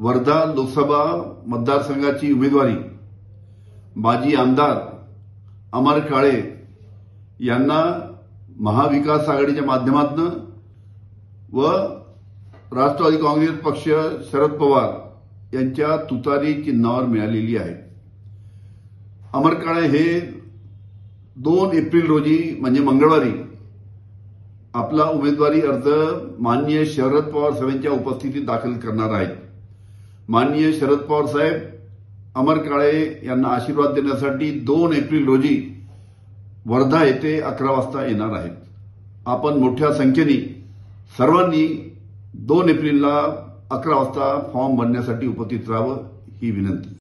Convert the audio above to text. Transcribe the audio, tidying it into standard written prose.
वर्धा लोकसभा मतदारसंघाची उमेदवारी माजी आमदार अमर काळे यांना महाविकास आघाडीच्या माध्यमातून व राष्ट्रवादी काँग्रेस पक्ष शरद पवार यांच्या तुतारी चिन्हावर मिळालेली आहे। अमर काळे हे 2 एप्रिल रोजी म्हणजे मंगळवारी आपला उमेदवारी अर्ज माननीय शरद पवार साहेबांच्या उपस्थितीत दाखल करणार आहेत। माननीय शरद पवार साहेब अमर काळे यांना आशीर्वाद देण्यासाठी 2 एप्रिल रोजी वर्धा येथे 11 वाजता येणार आहेत। आपण मोठ्या संख्येने सर्वांनी 2 एप्रिलला 11 वाजता फॉर्म भरण्यासाठी उपस्थित राहावं ही विनंती।